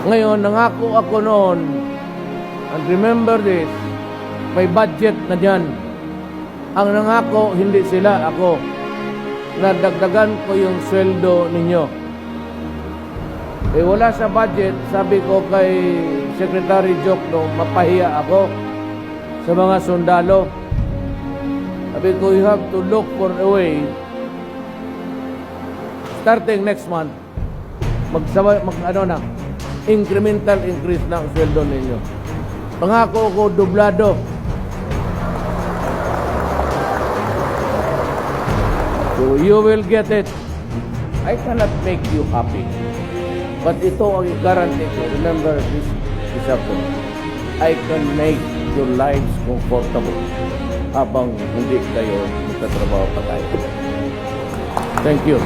Ngayon, nangako ako noon, and remember this, may budget na dyan. Ang nangako, hindi sila, ako. Nadagdagan ko yung sweldo ninyo. Wala sa budget, sabi ko kay Secretary Joke, no, mapahiya ako sa mga sundalo. Sabi ko, you have to look for a way. Starting next month, incremental increase ng sweldo ninyo. Pangako ko, dublado. So you will get it. I cannot make you happy. But ito ang guarantee ko. Remember this afternoon. I can make your lives comfortable habang hindi kayo magtatrabaho pa tayo. Thank you.